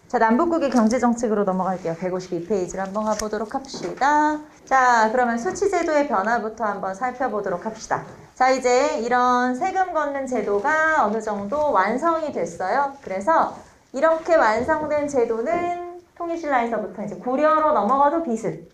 자, 남북국의 경제정책으로 넘어갈게요. 152페이지를 한번 가보도록 합시다. 자, 그러면 수치제도의 변화부터 한번 살펴보도록 합시다. 자, 이제 이런 세금 걷는 제도가 어느 정도 완성이 됐어요. 그래서 이렇게 완성된 제도는 통일신라에서부터 이제 고려로 넘어가도 비슷,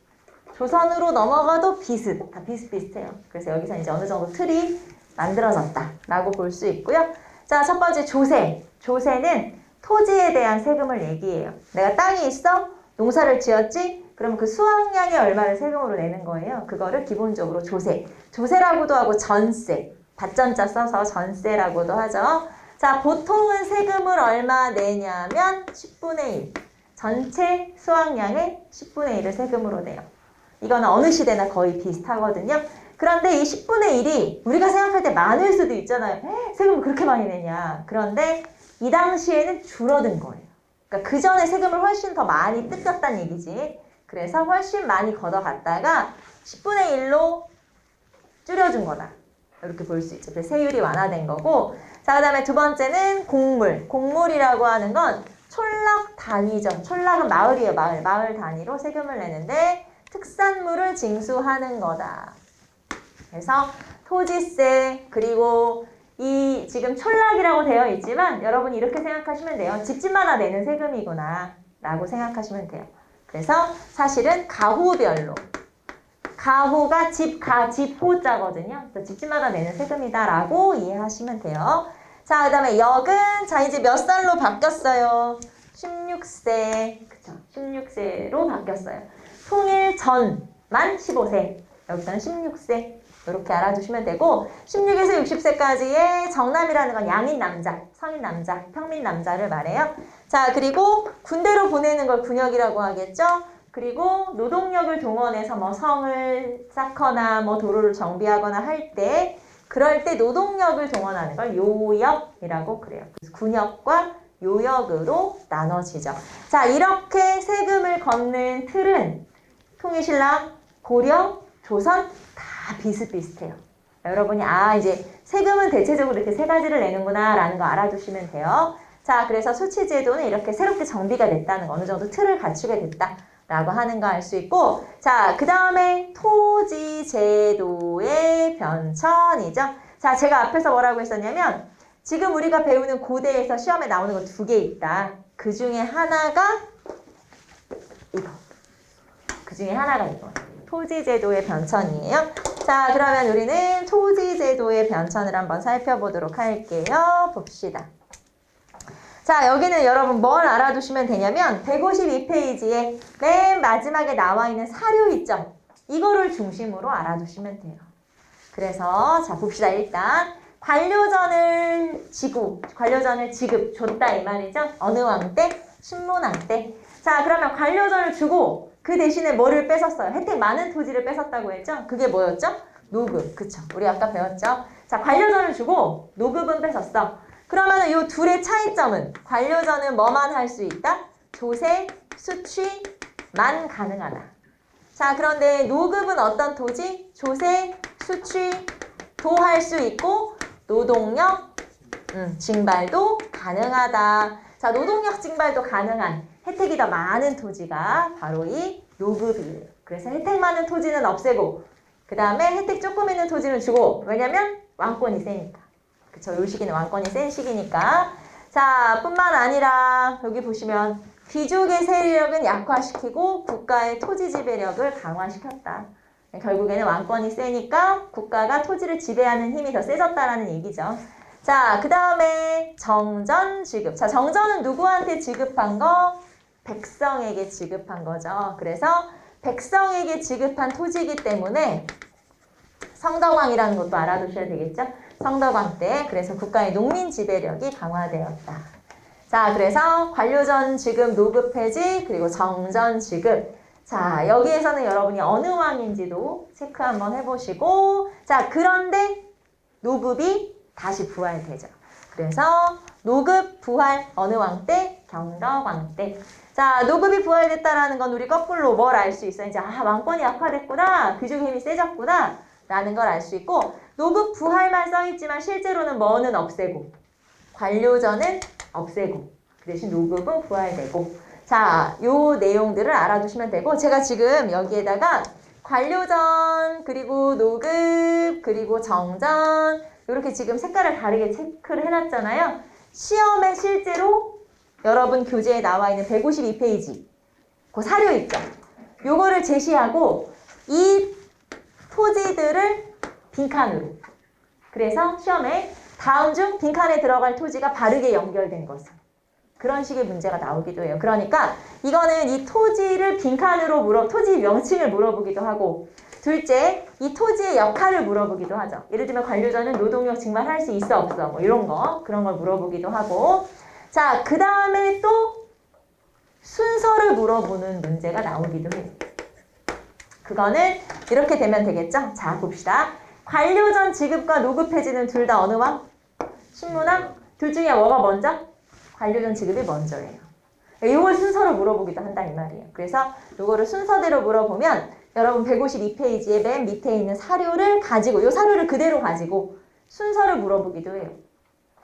조선으로 넘어가도 비슷, 다 비슷비슷해요. 그래서 여기서 이제 어느 정도 틀이 만들어졌다라고 볼 수 있고요. 자, 첫 번째 조세. 조세는 토지에 대한 세금을 얘기해요. 내가 땅이 있어? 농사를 지었지? 그럼 그 수확량이 얼마를 세금으로 내는 거예요. 그거를 기본적으로 조세. 조세라고도 하고 전세. 밭전자 써서 전세라고도 하죠. 자, 보통은 세금을 얼마 내냐면 10분의 1. 전체 수확량의 10분의 1을 세금으로 내요. 이거는 어느 시대나 거의 비슷하거든요. 그런데 이 10분의 1이 우리가 생각할 때 많을 수도 있잖아요. 세금을 그렇게 많이 내냐. 그런데 이 당시에는 줄어든 거예요. 그러니까 그 전에 세금을 훨씬 더 많이 뜯겼다는 얘기지. 그래서 훨씬 많이 걷어갔다가 10분의 1로 줄여준 거다. 이렇게 볼 수 있죠. 그래서 세율이 완화된 거고. 자, 그 다음에 두 번째는 곡물. 곡물이라고 하는 건 촌락 단위죠. 촌락은 마을이에요. 마을 단위로 세금을 내는데 특산물을 징수하는 거다. 그래서 토지세, 그리고 이 지금 촌락이라고 되어 있지만 여러분이 이렇게 생각하시면 돼요. 집집마다 내는 세금이구나 라고 생각하시면 돼요. 그래서 사실은 가호별로, 가호가 집호자거든요. 집집마다 내는 세금이다 라고 이해하시면 돼요. 자, 그 다음에 역은 자 이제 몇 살로 바뀌었어요? 16세. 그쵸? 16세로 바뀌었어요. 통일 전만 15세. 여기서는 16세. 이렇게 알아두시면 되고 16에서 60세까지의 정남이라는 건 양인 남자, 성인 남자, 평민 남자를 말해요. 자, 그리고 군대로 보내는 걸 군역이라고 하겠죠. 그리고 노동력을 동원해서 뭐 성을 쌓거나 뭐 도로를 정비하거나 할 때 그럴 때 노동력을 동원하는 걸 요역이라고 그래요. 그래서 군역과 요역으로 나눠지죠. 자, 이렇게 세금을 걷는 틀은 통일신라, 고려, 조선 다 비슷비슷해요. 여러분이 이제 세금은 대체적으로 이렇게 세 가지를 내는구나 라는 거 알아두시면 돼요. 자, 그래서 수치제도는 이렇게 새롭게 정비가 됐다는 거, 어느 정도 틀을 갖추게 됐다라고 하는 거 알 수 있고, 자, 그 다음에 토지제도의 변천이죠. 자, 제가 앞에서 뭐라고 했었냐면 지금 우리가 배우는 고대에서 시험에 나오는 거 2개 있다. 그 중에 하나가 이거. 그 중에 하나가 이거. 토지제도의 변천이에요. 자, 그러면 우리는 토지제도의 변천을 한번 살펴보도록 할게요. 봅시다. 자, 여기는 여러분 뭘 알아두시면 되냐면 152페이지에 맨 마지막에 나와 있는 사료 있죠? 이거를 중심으로 알아두시면 돼요. 그래서 자, 봅시다. 일단 관료전을 지급 줬다 이 말이죠. 어느 왕 때? 신문왕 때. 자, 그러면 관료전을 주고 그 대신에 뭐를 뺏었어요? 혜택 많은 토지를 뺏었다고 했죠? 그게 뭐였죠? 노급. 그쵸? 우리 아까 배웠죠? 자, 관료전을 주고 노급은 뺏었어. 그러면 이 둘의 차이점은 관료전은 뭐만 할 수 있다? 조세, 수취만 가능하다. 자, 그런데 노급은 어떤 토지? 조세, 수취도 할 수 있고 노동력 징발도 가능하다. 자, 노동력 징발도 가능한 혜택이 더 많은 토지가 바로 이 노급이에요. 그래서 혜택 많은 토지는 없애고 그 다음에 혜택 조금 있는 토지는 주고, 왜냐면 왕권이 세니까. 그쵸? 요 시기는 왕권이 센 시기니까. 자, 뿐만 아니라 여기 보시면 귀족의 세력은 약화시키고 국가의 토지 지배력을 강화시켰다. 결국에는 왕권이 세니까 국가가 토지를 지배하는 힘이 더 세졌다라는 얘기죠. 자, 그 다음에 정전 지급. 자, 정전은 누구한테 지급한 거? 백성에게 지급한 거죠. 그래서 백성에게 지급한 토지이기 때문에 성덕왕이라는 것도 알아두셔야 되겠죠. 성덕왕 때 그래서 국가의 농민 지배력이 강화되었다. 자, 그래서 관료전 지급, 노급 폐지, 그리고 정전 지급. 자, 여기에서는 여러분이 어느 왕인지도 체크 한번 해보시고, 자, 그런데 노급이 다시 부활되죠. 그래서 노급 부활 어느 왕 때? 경덕왕 때. 자, 노급이 부활됐다라는 건 우리 거꾸로 뭘 알 수 있어요? 이제 왕권이 약화됐구나, 귀족의 힘이 세졌구나 라는 걸 알 수 있고, 노급 부활만 써있지만 실제로는 뭐는 없애고 관료전은 없애고 그 대신 노급은 부활되고, 자, 요 내용들을 알아두시면 되고 제가 지금 여기에다가 관료전, 그리고 노급, 그리고 정전 이렇게 지금 색깔을 다르게 체크를 해놨잖아요. 시험에 실제로 여러분 교재에 나와 있는 152페이지 그 사료 있죠. 요거를 제시하고 이 토지들을 빈칸으로 그래서 시험에 다음 중 빈칸에 들어갈 토지가 바르게 연결된 것은 그런 식의 문제가 나오기도 해요. 그러니까 이거는 이 토지를 빈칸으로 토지 명칭을 물어보기도 하고 둘째, 이 토지의 역할을 물어보기도 하죠. 예를 들면 관료자는 노동력 증발할 수 있어 없어 뭐 이런 거 그런 걸 물어보기도 하고 자, 그 다음에 또 순서를 물어보는 문제가 나오기도 해요. 그거는 이렇게 되면 되겠죠? 자, 봅시다. 관료전 지급과 노급 폐지는 둘 다 어느 왕? 신문왕? 둘 중에 뭐가 먼저? 관료전 지급이 먼저예요. 이걸 순서로 물어보기도 한다 이 말이에요. 그래서 이거를 순서대로 물어보면 여러분 152페이지에 맨 밑에 있는 사료를 가지고 이 사료를 그대로 가지고 순서를 물어보기도 해요.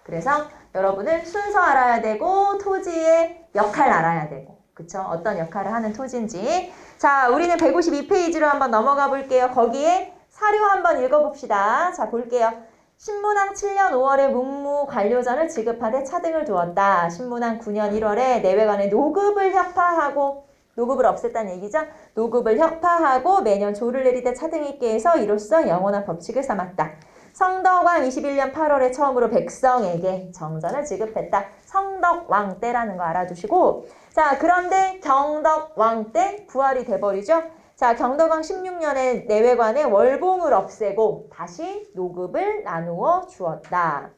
그래서 여러분은 순서 알아야 되고 토지의 역할 알아야 되고 그쵸? 어떤 역할을 하는 토지인지 자, 우리는 152페이지로 한번 넘어가 볼게요. 거기에 사료 한번 읽어봅시다. 자, 볼게요. 신문왕 7년 5월에 문무 관료전을 지급하되 차등을 두었다. 신문왕 9년 1월에 내외간의 노급을 협파하고 노급을 없앴다는 얘기죠. 노급을 협파하고 매년 조를 내리되 차등이 있게 해서 이로써 영원한 법칙을 삼았다. 성덕왕 21년 8월에 처음으로 백성에게 정전을 지급했다. 성덕왕 때라는 거 알아두시고 자, 그런데 경덕왕 때 부활이 돼버리죠. 자, 경덕왕 16년에 내외관에 월봉을 없애고 다시 노급을 나누어 주었다.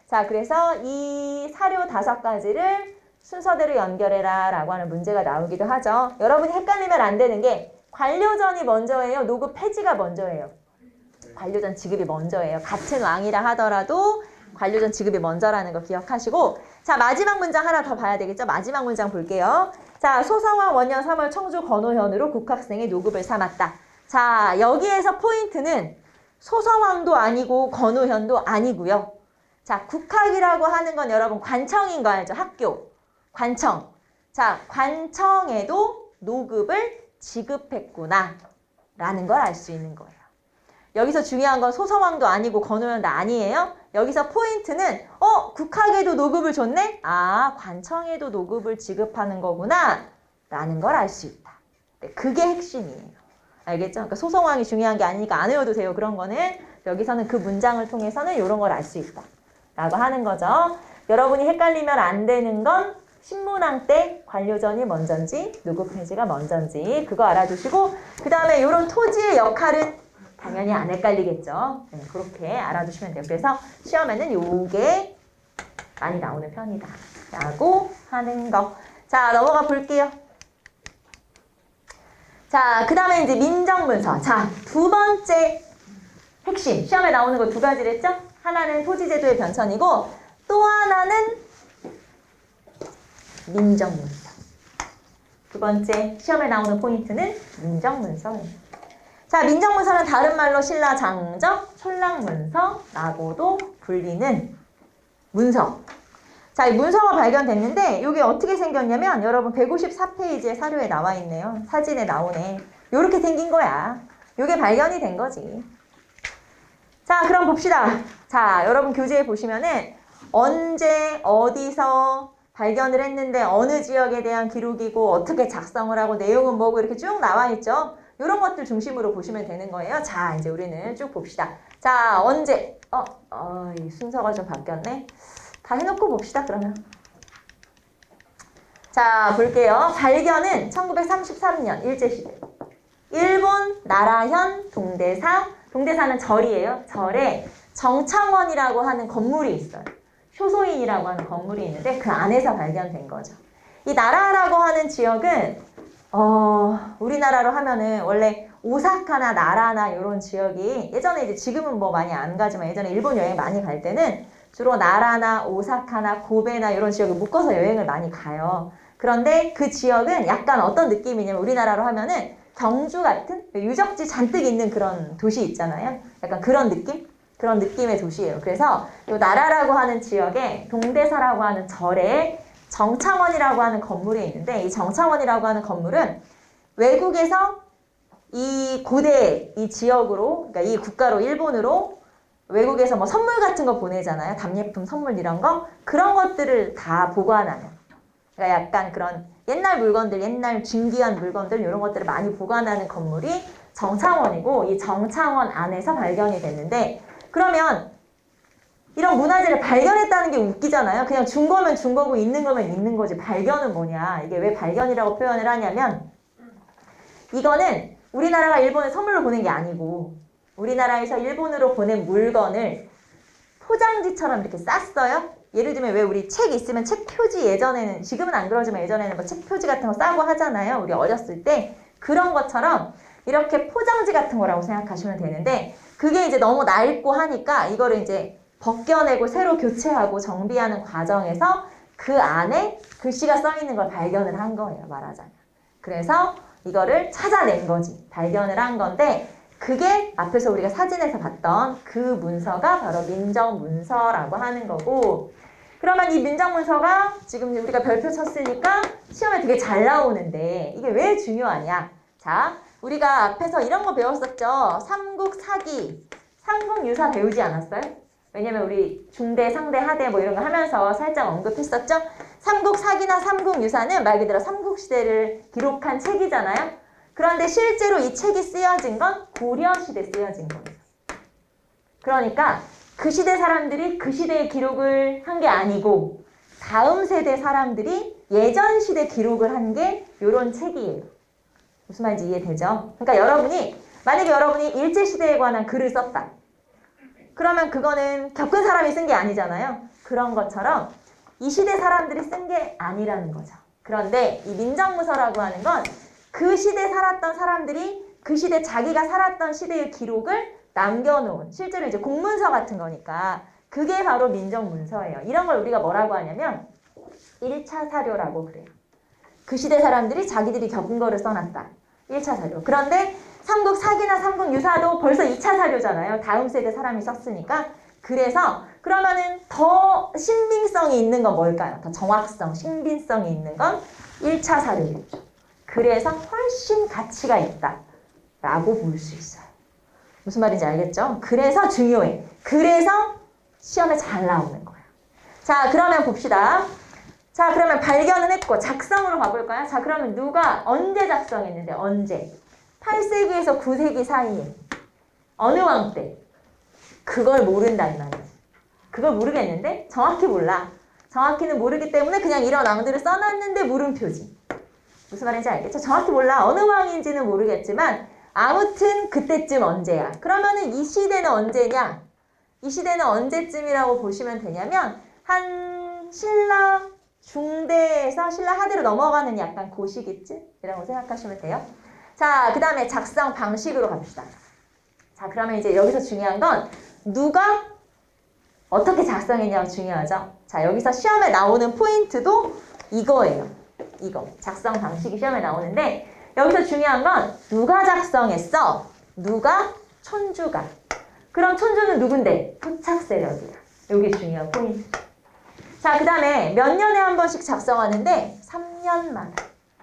자, 그래서 이 사료 5가지를 순서대로 연결해라 라고 하는 문제가 나오기도 하죠. 여러분이 헷갈리면 안 되는 게 관료전이 먼저예요? 노급 폐지가 먼저예요? 관료전 지급이 먼저예요. 같은 왕이라 하더라도 관료전 지급이 먼저라는 거 기억하시고 자, 마지막 문장 하나 더 봐야 되겠죠? 마지막 문장 볼게요. 자, 소성왕 원년 3월 청주 건호현으로 국학생의 노급을 삼았다. 자, 여기에서 포인트는 소성왕도 아니고 건호현도 아니고요. 자, 국학이라고 하는 건 여러분 관청인 거 알죠? 학교. 관청. 자, 관청에도 노급을 지급했구나 라는 걸 알 수 있는 거예요. 여기서 중요한 건 소성왕도 아니고 건호현도 아니에요. 여기서 포인트는 국학에도 노급을 줬네? 아, 관청에도 노급을 지급하는 거구나 라는 걸 알 수 있다. 네, 그게 핵심이에요. 알겠죠? 그러니까 소성왕이 중요한 게 아니니까 안 외워도 돼요. 그런 거는 여기서는 그 문장을 통해서는 이런 걸 알 수 있다 라고 하는 거죠. 여러분이 헷갈리면 안 되는 건 신문왕 때 관료전이 먼저인지 노급 폐지가 먼저인지 그거 알아두시고 그 다음에 이런 토지의 역할은 당연히 안 헷갈리겠죠. 네, 그렇게 알아두시면 돼요. 그래서 시험에는 요게 많이 나오는 편이다 라고 하는 거. 자, 넘어가 볼게요. 자, 그 다음에 이제 민정문서. 자, 두 번째 핵심. 시험에 나오는 거 2가지를 했죠? 하나는 토지제도의 변천이고 또 하나는 민정문서. 두 번째 시험에 나오는 포인트는 민정문서예요. 자, 민정문서는 다른 말로 신라장적, 촌랑문서라고도 불리는 문서. 자, 이 문서가 발견됐는데 이게 어떻게 생겼냐면 여러분 154페이지의 사료에 나와 있네요. 사진에 나오네. 요렇게 생긴 거야. 요게 발견이 된 거지. 자, 그럼 봅시다. 자, 여러분 교재에 보시면은 언제, 어디서 발견을 했는데 어느 지역에 대한 기록이고 어떻게 작성을 하고 내용은 뭐고 이렇게 쭉 나와 있죠. 이런 것들 중심으로 보시면 되는 거예요. 자, 이제 우리는 쭉 봅시다. 자, 언제? 이 순서가 좀 바뀌었네. 다 해놓고 봅시다, 그러면. 자, 볼게요. 발견은 1933년 일제시대. 일본 나라현 동대사, 동대사는 절이에요. 절에 정창원이라고 하는 건물이 있어요. 효소인이라고 하는 건물이 있는데 그 안에서 발견된 거죠. 이 나라라고 하는 지역은 우리나라로 하면은 원래 오사카나 나라나 이런 지역이 예전에 이제 지금은 뭐 많이 안 가지만 예전에 일본 여행 많이 갈 때는 주로 나라나 오사카나 고베나 이런 지역을 묶어서 여행을 많이 가요. 그런데 그 지역은 약간 어떤 느낌이냐면 우리나라로 하면은 경주 같은 유적지 잔뜩 있는 그런 도시 있잖아요. 약간 그런 느낌? 그런 느낌의 도시예요. 그래서 이 나라라고 하는 지역에 동대사라고 하는 절에 정창원이라고 하는 건물에 있는데 이 정창원이라고 하는 건물은 외국에서 이 고대 이 지역으로 그러니까 이 국가로 일본으로 외국에서 뭐 선물 같은 거 보내잖아요. 답례품 선물 이런 거 그런 것들을 다 보관하는 그러니까 약간 그런 옛날 물건들 옛날 진귀한 물건들 이런 것들을 많이 보관하는 건물이 정창원이고 이 정창원 안에서 발견이 됐는데 그러면 이런 문화재를 발견했다는 게 웃기잖아요. 그냥 준 거면 준 거고 있는 거면 있는 거지. 발견은 뭐냐. 이게 왜 발견이라고 표현을 하냐면 이거는 우리나라가 일본에 선물로 보낸 게 아니고 우리나라에서 일본으로 보낸 물건을 포장지처럼 이렇게 쌌어요. 예를 들면 왜 우리 책 있으면 책 표지 예전에는 지금은 안 그러지만 예전에는 뭐 책 표지 같은 거 싸고 하잖아요. 우리 어렸을 때 그런 것처럼 이렇게 포장지 같은 거라고 생각하시면 되는데 그게 이제 너무 낡고 하니까 이거를 이제 벗겨내고 새로 교체하고 정비하는 과정에서 그 안에 글씨가 써 있는 걸 발견을 한 거예요. 말하자면. 그래서 이거를 찾아낸 거지. 발견을 한 건데 그게 앞에서 우리가 사진에서 봤던 그 문서가 바로 민정문서라고 하는 거고 그러면 이 민정문서가 지금 우리가 별표 쳤으니까 시험에 되게 잘 나오는데 이게 왜 중요하냐. 자, 우리가 앞에서 이런 거 배웠었죠. 삼국사기, 삼국유사 배우지 않았어요? 왜냐면 우리 중대, 상대, 하대 뭐 이런 거 하면서 살짝 언급했었죠. 삼국사기나 삼국유사는 말 그대로 삼국시대를 기록한 책이잖아요. 그런데 실제로 이 책이 쓰여진 건 고려시대에 쓰여진 거예요. 그러니까 그 시대 사람들이 그 시대의 기록을 한 게 아니고 다음 세대 사람들이 예전 시대 기록을 한 게 이런 책이에요. 무슨 말인지 이해되죠? 그러니까 만약에 여러분이 일제시대에 관한 글을 썼다. 그러면 그거는 겪은 사람이 쓴 게 아니잖아요. 그런 것처럼 이 시대 사람들이 쓴 게 아니라는 거죠. 그런데 이 민정문서라고 하는 건 그 시대 살았던 사람들이 그 시대 자기가 살았던 시대의 기록을 남겨놓은 실제로 이제 공문서 같은 거니까 그게 바로 민정문서예요. 이런 걸 우리가 뭐라고 하냐면 1차 사료라고 그래요. 그 시대 사람들이 자기들이 겪은 거를 써놨다. 1차 사료. 그런데 삼국사기나 삼국유사도 벌써 2차 사료잖아요. 다음 세대 사람이 썼으니까. 그래서 그러면은 더 신빙성이 있는 건 뭘까요? 더 정확성, 신빙성이 있는 건 1차 사료겠죠. 그래서 훨씬 가치가 있다라고 볼 수 있어요. 무슨 말인지 알겠죠? 그래서 중요해. 그래서 시험에 잘 나오는 거야. 자, 그러면 봅시다. 자, 그러면 발견은 했고 작성으로 가볼까요? 자, 그러면 누가 언제 작성했는데? 언제? 8세기에서 9세기 사이에. 어느 왕 때? 그걸 모른다 이 말이지. 그걸 모르겠는데? 정확히 몰라. 정확히는 모르기 때문에 그냥 이런 왕들을 써놨는데 물음표지. 무슨 말인지 알겠죠? 정확히 몰라. 어느 왕인지는 모르겠지만 아무튼 그때쯤 언제야. 그러면은 이 시대는 언제냐? 이 시대는 언제쯤이라고 보시면 되냐면 한 신라 중대에서 신라 하대로 넘어가는 약간 그 시기쯤이라고 생각하시면 돼요. 자, 그 다음에 작성 방식으로 갑시다. 자, 그러면 이제 여기서 중요한 건 누가 어떻게 작성했냐가 중요하죠. 자, 여기서 시험에 나오는 포인트도 이거예요. 이거. 작성 방식이 시험에 나오는데 여기서 중요한 건 누가 작성했어? 누가? 촌주가. 그럼 촌주는 누군데? 토착 세력이야. 이게 중요한 포인트. 자, 그 다음에 몇 년에 한 번씩 작성하는데 3년마다.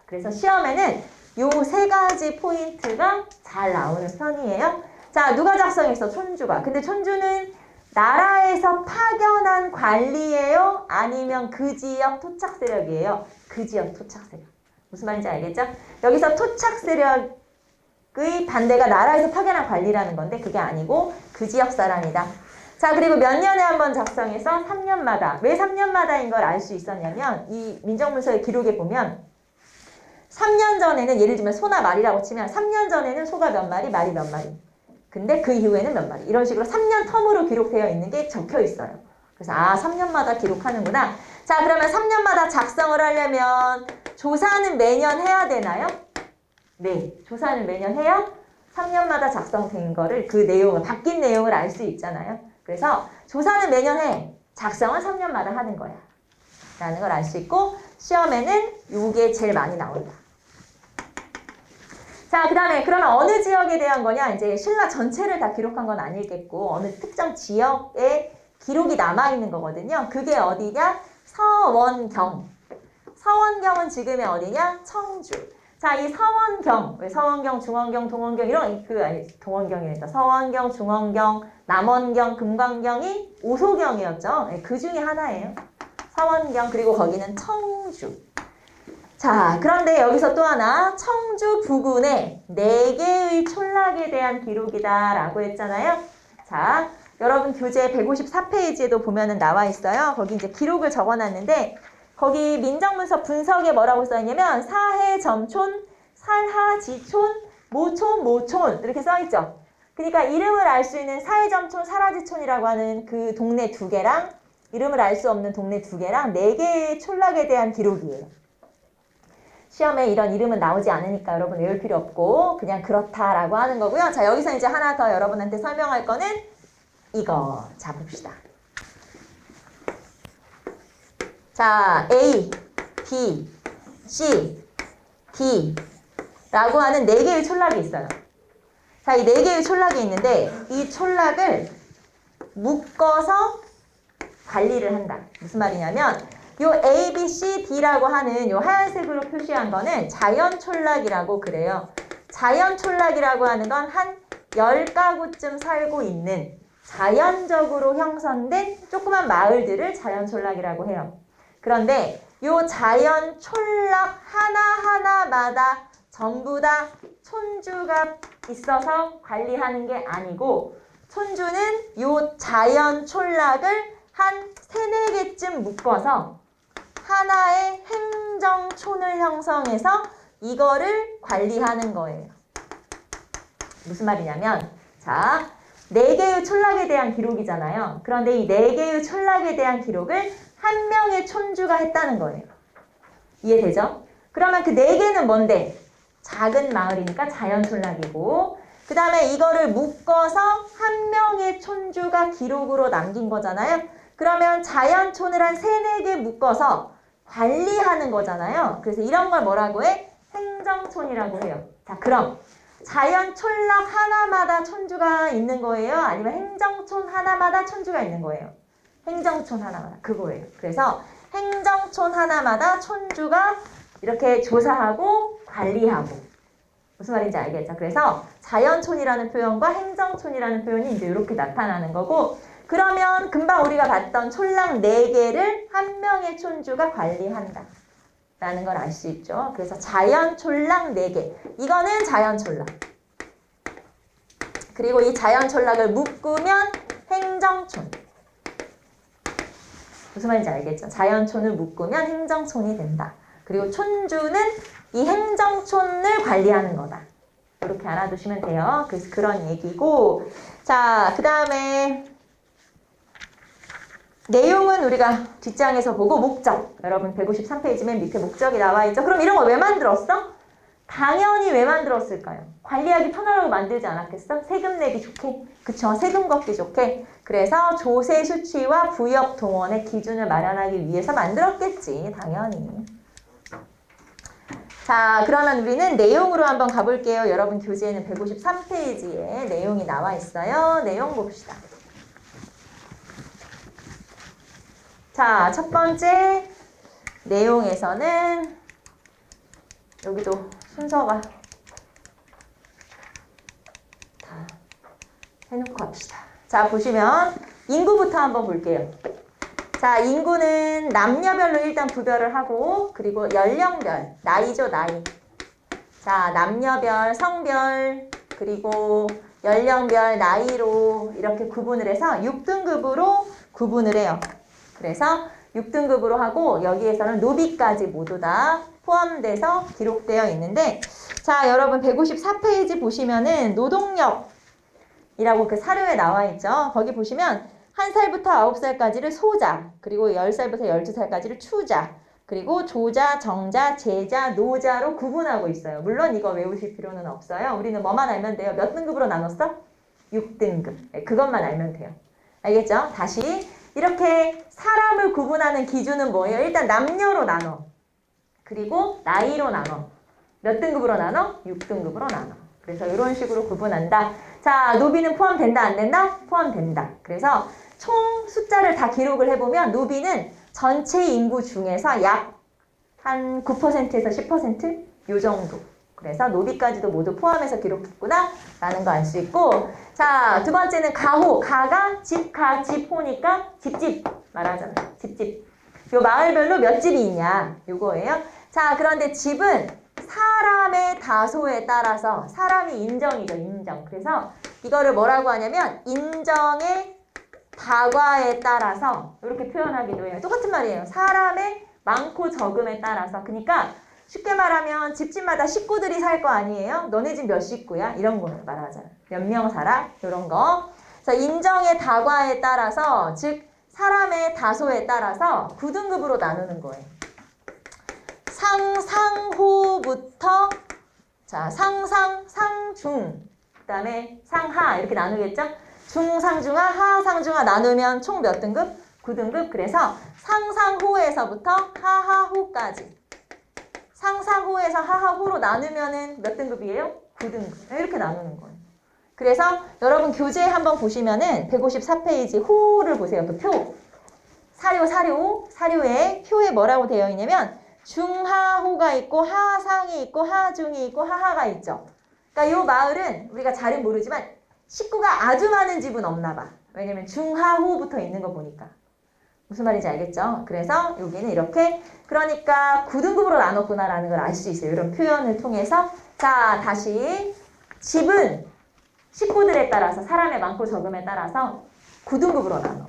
그래서 시험에는 요 세 가지 포인트가 잘 나오는 편이에요. 자, 누가 작성했어? 촌주가. 근데 촌주는 나라에서 파견한 관리예요? 아니면 그 지역 토착 세력이에요? 그 지역 토착 세력. 무슨 말인지 알겠죠? 여기서 토착 세력의 반대가 나라에서 파견한 관리라는 건데 그게 아니고 그 지역 사람이다. 자, 그리고 몇 년에 한 번 작성해서 3년마다. 왜 3년마다인 걸 알 수 있었냐면 이 민정문서의 기록에 보면 3년 전에는 예를 들면 소나 말이라고 치면 3년 전에는 소가 몇 마리, 말이 몇 마리. 근데 그 이후에는 몇 마리. 이런 식으로 3년 텀으로 기록되어 있는 게 적혀 있어요. 그래서 3년마다 기록하는구나. 자, 그러면 3년마다 작성을 하려면 조사는 매년 해야 되나요? 네, 조사는 매년 해야 3년마다 작성된 거를 그 내용을 바뀐 내용을 알 수 있잖아요. 그래서 조사는 매년 해. 작성은 3년마다 하는 거야. 라는 걸 알 수 있고 시험에는 이게 제일 많이 나온다. 자, 그 다음에 그러면 어느 지역에 대한 거냐? 이제 신라 전체를 다 기록한 건 아니겠고 어느 특정 지역에 기록이 남아있는 거거든요. 그게 어디냐? 서원경. 서원경은 지금의 어디냐? 청주. 자, 이 서원경, 왜 서원경, 중원경, 동원경 이런 동원경이랬다. 서원경, 중원경, 남원경, 금강경이 오소경이었죠. 그 중에 하나예요. 서원경, 그리고 거기는 청주. 자, 그런데 여기서 또 하나, 청주 부근에 4개의 촌락에 대한 기록이다 라고 했잖아요. 자, 여러분 교재 154페이지에도 보면은 나와 있어요. 거기 이제 기록을 적어놨는데 거기 민정문서 분석에 뭐라고 써있냐면 사해, 점촌, 살하, 지촌, 모촌 이렇게 써있죠. 그러니까 이름을 알 수 있는 사해, 점촌, 살하, 지촌이라고 하는 그 동네 2개랑 이름을 알 수 없는 동네 2개랑 4개의 촌락에 대한 기록이에요. 시험에 이런 이름은 나오지 않으니까 여러분 외울 필요 없고 그냥 그렇다라고 하는 거고요. 자, 여기서 이제 하나 더 여러분한테 설명할 거는 이거 잡읍시다. 자, A, B, C, D 라고 하는 4개의 촌락이 있어요. 자, 이 4개의 촌락이 있는데 이 촌락을 묶어서 관리를 한다. 무슨 말이냐면 요 A, B, C, D라고 하는 요 하얀색으로 표시한 거는 자연 촌락이라고 그래요. 자연 촌락이라고 하는 건 한 10가구쯤 살고 있는 자연적으로 형성된 조그만 마을들을 자연 촌락이라고 해요. 그런데 요 자연 촌락 하나하나마다 전부 다 촌주가 있어서 관리하는 게 아니고 촌주는 요 자연 촌락을 한 3-4개쯤 묶어서 하나의 행정촌을 형성해서 이거를 관리하는 거예요. 무슨 말이냐면 자, 4개의 촌락에 대한 기록이잖아요. 그런데 이 4개의 촌락에 대한 기록을 한 명의 촌주가 했다는 거예요. 이해되죠? 그러면 그 4개는 뭔데? 작은 마을이니까 자연 촌락이고 그 다음에 이거를 묶어서 한 명의 촌주가 기록으로 남긴 거잖아요. 그러면 자연촌을 한 3-4개 묶어서 관리하는 거잖아요. 그래서 이런 걸 뭐라고 해? 행정촌이라고 해요. 자, 그럼 자연 촌락 하나마다 촌주가 있는 거예요? 아니면 행정촌 하나마다 촌주가 있는 거예요? 행정촌 하나마다 그거예요. 그래서 행정촌 하나마다 촌주가 이렇게 조사하고 관리하고 무슨 말인지 알겠죠? 그래서 자연촌이라는 표현과 행정촌이라는 표현이 이제 이렇게 나타나는 거고 그러면 금방 우리가 봤던 촌락 4개를 한 명의 촌주가 관리한다 라는 걸 알 수 있죠. 그래서 자연 촌락 4개 이거는 자연 촌락 그리고 이 자연 촌락을 묶으면 행정촌 무슨 말인지 알겠죠? 자연촌을 묶으면 행정촌이 된다. 그리고 촌주는 이 행정촌을 관리하는 거다. 이렇게 알아두시면 돼요. 그래서 그런 얘기고 자, 그 다음에 내용은 우리가 뒷장에서 보고 목적 여러분 153페이지 맨 밑에 목적이 나와 있죠. 그럼 이런 거 왜 만들었어? 당연히 왜 만들었을까요? 관리하기 편하라고 만들지 않았겠어? 세금 내기 좋게? 그쵸? 세금 걷기 좋게? 그래서 조세 수취와 부역 동원의 기준을 마련하기 위해서 만들었겠지. 당연히. 자, 그러면 우리는 내용으로 한번 가볼게요. 여러분 교재에는 153페이지에 내용이 나와 있어요. 내용 봅시다. 자, 첫 번째 내용에서는 여기도 순서가 다 해놓고 합시다. 자, 보시면 인구부터 한번 볼게요. 자, 인구는 남녀별로 일단 구별을 하고 그리고 연령별, 나이죠, 나이. 자, 남녀별, 성별, 그리고 연령별, 나이로 이렇게 구분을 해서 6등급으로 구분을 해요. 그래서 6등급으로 하고 여기에서는 노비까지 모두 다 포함돼서 기록되어 있는데 자, 여러분 154페이지 보시면은 노동력이라고 그 사료에 나와 있죠. 거기 보시면 1살부터 9살까지를 소자, 그리고 10살부터 12살까지를 추자, 그리고 조자, 정자, 제자, 노자로 구분하고 있어요. 물론 이거 외우실 필요는 없어요. 우리는 뭐만 알면 돼요. 몇 등급으로 나눴어? 6등급. 그것만 알면 돼요. 알겠죠? 다시 이렇게 사람을 구분하는 기준은 뭐예요? 일단 남녀로 나눠. 그리고 나이로 나눠. 몇 등급으로 나눠? 6등급으로 나눠. 그래서 이런 식으로 구분한다. 자, 노비는 포함된다, 안 된다? 포함된다. 그래서 총 숫자를 다 기록을 해보면 노비는 전체 인구 중에서 약 한 9%에서 10%? 요 정도. 그래서 노비까지도 모두 포함해서 기록했구나 라는 거 알 수 있고, 자, 두 번째는 가호. 가가 집, 가, 집, 호니까 집집 말하잖아요. 집집. 요 마을별로 몇 집이 있냐 요거예요. 자, 그런데 집은 사람의 다소에 따라서, 사람이 인정이죠. 인정. 그래서 이거를 뭐라고 하냐면 인정의 다과에 따라서 이렇게 표현하기도 해요. 똑같은 말이에요. 사람의 많고 적음에 따라서. 그러니까 쉽게 말하면 집집마다 식구들이 살 거 아니에요? 너네 집 몇 식구야? 이런 거 말하잖아요. 몇 명 살아? 이런 거. 자, 인정의 다과에 따라서, 즉 사람의 다소에 따라서 9등급으로 나누는 거예요. 상상호부터, 자, 상상, 상중, 그 다음에 상하 이렇게 나누겠죠? 중상중하, 하상중하 나누면 총 몇 등급? 9등급. 그래서 상상호에서부터 하하호까지. 상상호에서 하하호로 나누면은 몇 등급이에요? 9등급. 이렇게 나누는 거예요. 그래서 여러분 교재 한번 보시면은 154페이지 호를 보세요. 그 표. 사료에 표에 뭐라고 되어 있냐면 중하호가 있고 하상이 있고 하중이 있고 하하가 있죠. 그러니까 이 마을은 우리가 잘은 모르지만 식구가 아주 많은 집은 없나 봐. 왜냐면 중하호부터 있는 거 보니까. 무슨 말인지 알겠죠? 그래서 여기는 이렇게, 그러니까 9등급으로 나눴구나라는 걸 알 수 있어요. 이런 표현을 통해서. 자, 다시 집은 식구들에 따라서, 사람의 많고 적음에 따라서 9등급으로 나눠.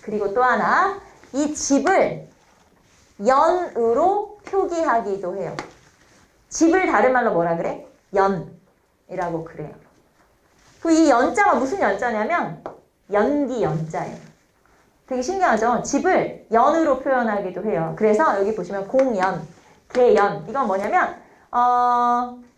그리고 또 하나, 이 집을 연으로 표기하기도 해요. 집을 다른 말로 뭐라 그래? 연이라고 그래요. 그 이 연자가 무슨 연자냐면 연기 연자예요. 되게 신기하죠? 집을 연으로 표현하기도 해요. 그래서 여기 보시면 공연, 계연, 이건 뭐냐면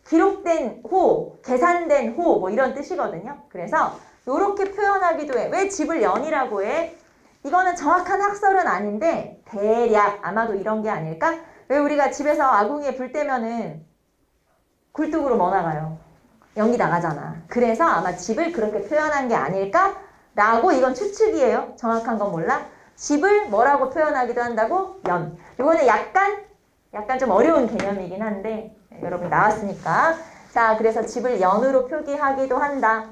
기록된 호, 계산된 호, 뭐 이런 뜻이거든요. 그래서 이렇게 표현하기도 해. 왜 집을 연이라고 해? 이거는 정확한 학설은 아닌데 대략 아마도 이런 게 아닐까? 왜 우리가 집에서 아궁이에 불 때면은 굴뚝으로 뭐 나가요? 연기 나가잖아. 그래서 아마 집을 그렇게 표현한 게 아닐까? 라고, 이건 추측이에요. 정확한 건 몰라. 집을 뭐라고 표현하기도 한다고? 연. 이거는 약간 좀 어려운 개념이긴 한데 여러분 나왔으니까. 자, 그래서 집을 연으로 표기하기도 한다.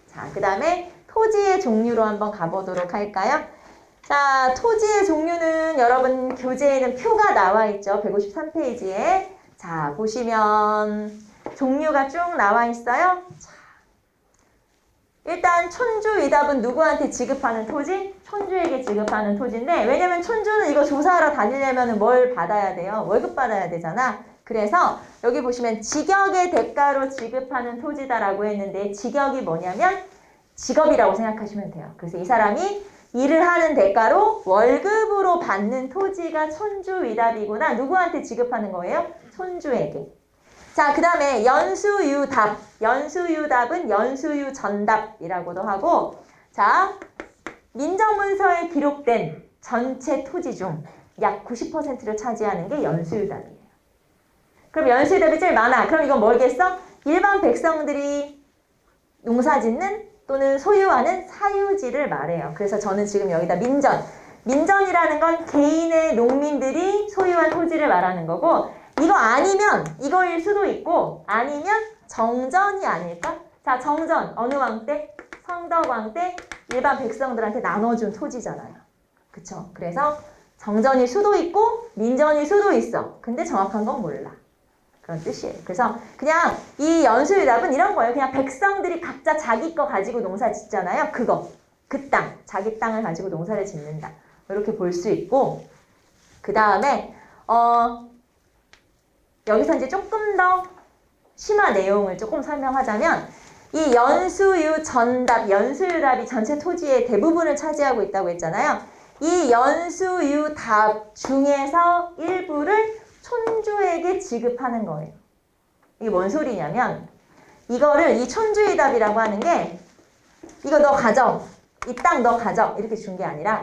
자, 그 다음에 토지의 종류로 한번 가보도록 할까요? 자, 토지의 종류는 여러분 교재에는 표가 나와 있죠. 153페이지에. 자, 보시면 종류가 쭉 나와 있어요. 자, 일단 촌주위답은 누구한테 지급하는 토지? 촌주에게 지급하는 토지인데, 왜냐면 촌주는 이거 조사하러 다니려면 뭘 받아야 돼요? 월급 받아야 되잖아. 그래서 여기 보시면 직역의 대가로 지급하는 토지다라고 했는데, 직역이 뭐냐면 직업이라고 생각하시면 돼요. 그래서 이 사람이 일을 하는 대가로 월급으로 받는 토지가 촌주위답이구나. 누구한테 지급하는 거예요? 촌주에게. 자, 그 다음에 연수유답. 연수유답은 연수유전답이라고도 하고, 자, 민정문서에 기록된 전체 토지 중 약 90%를 차지하는 게 연수유답이에요. 그럼 연수유답이 제일 많아. 그럼 이건 뭐겠어? 일반 백성들이 농사짓는 또는 소유하는 사유지를 말해요. 그래서 저는 지금 여기다 민전이라는 건 개인의 농민들이 소유한 토지를 말하는 거고, 이거 아니면 이거일 수도 있고, 아니면 정전이 아닐까? 자, 정전 어느 왕 때? 성덕왕 때 일반 백성들한테 나눠준 토지잖아요. 그쵸? 그래서 정전일 수도 있고 민전일 수도 있어. 근데 정확한 건 몰라. 그런 뜻이에요. 그래서 그냥 이 연수유답은 이런 거예요. 그냥 백성들이 각자 자기 거 가지고 농사 짓잖아요. 그거. 그 땅. 자기 땅을 가지고 농사를 짓는다. 이렇게 볼 수 있고, 그 다음에 여기서 이제 조금 더 심화 내용을 조금 설명하자면, 이 연수유전답, 연수유답이 전체 토지의 대부분을 차지하고 있다고 했잖아요. 이 연수유답 중에서 일부를 촌주에게 지급하는 거예요. 이게 뭔 소리냐면, 이거를 이 촌주위답이라고 하는 게, 이거 너 가져, 이 땅 너 가져, 이렇게 준 게 아니라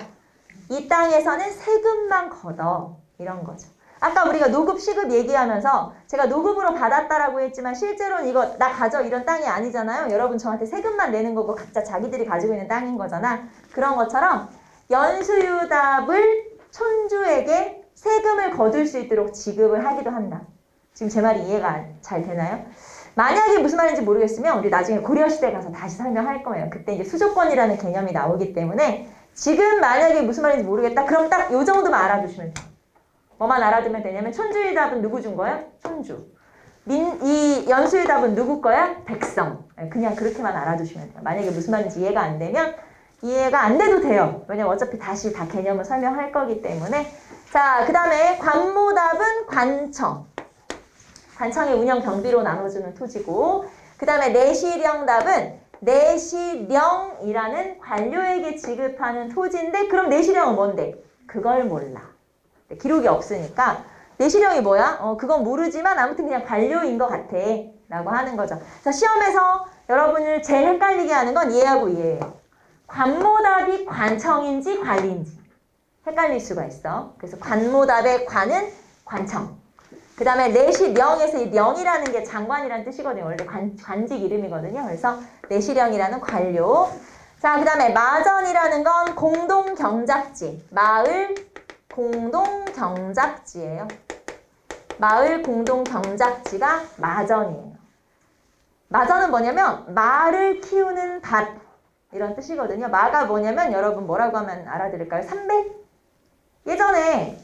이 땅에서는 세금만 걷어, 이런 거죠. 아까 우리가 노급, 시급 얘기하면서 제가 노급으로 받았다라고 했지만 실제로는 이거 나 가져 이런 땅이 아니잖아요. 여러분 저한테 세금만 내는 거고 각자 자기들이 가지고 있는 땅인 거잖아. 그런 것처럼 연수유답을 촌주에게 세금을 거둘 수 있도록 지급을 하기도 한다. 지금 제 말이 이해가 잘 되나요? 만약에 무슨 말인지 모르겠으면 우리 나중에 고려시대 가서 다시 설명할 거예요. 그때 이제 수조권이라는 개념이 나오기 때문에 지금 만약에 무슨 말인지 모르겠다. 그럼 딱 요 정도만 알아두시면 돼요. 뭐만 알아두면 되냐면 촌주의 답은 누구 준 거야? 촌주. 이 연수의 답은 누구 거야? 백성. 그냥 그렇게만 알아두시면 돼요. 만약에 무슨 말인지 이해가 안 되면 이해가 안 돼도 돼요. 왜냐면 어차피 다시 다 개념을 설명할 거기 때문에. 자, 그 다음에 관모답은 관청. 관청의 운영 경비로 나눠주는 토지고, 그 다음에 내시령답은 내시령이라는 관료에게 지급하는 토지인데, 그럼 내시령은 뭔데? 그걸 몰라. 기록이 없으니까 내시령이 뭐야? 그건 모르지만 아무튼 그냥 관료인 것 같아 라고 하는 거죠. 자, 시험에서 여러분을 제일 헷갈리게 하는 건 얘하고 얘예요. 관모답이 관청인지 관리인지 헷갈릴 수가 있어. 그래서 관모답의 관은 관청. 그 다음에 내시령에서 이 령이라는 게 장관이라는 뜻이거든요. 원래 관직 이름이거든요. 그래서 내시령이라는 관료. 자, 그 다음에 마전이라는 건 공동경작지. 마을 공동경작지예요. 마을 공동경작지가 마전이에요. 마전은 뭐냐면 말을 키우는 밭 이런 뜻이거든요. 마가 뭐냐면 여러분 뭐라고 하면 알아들을까요? 삼배? 예전에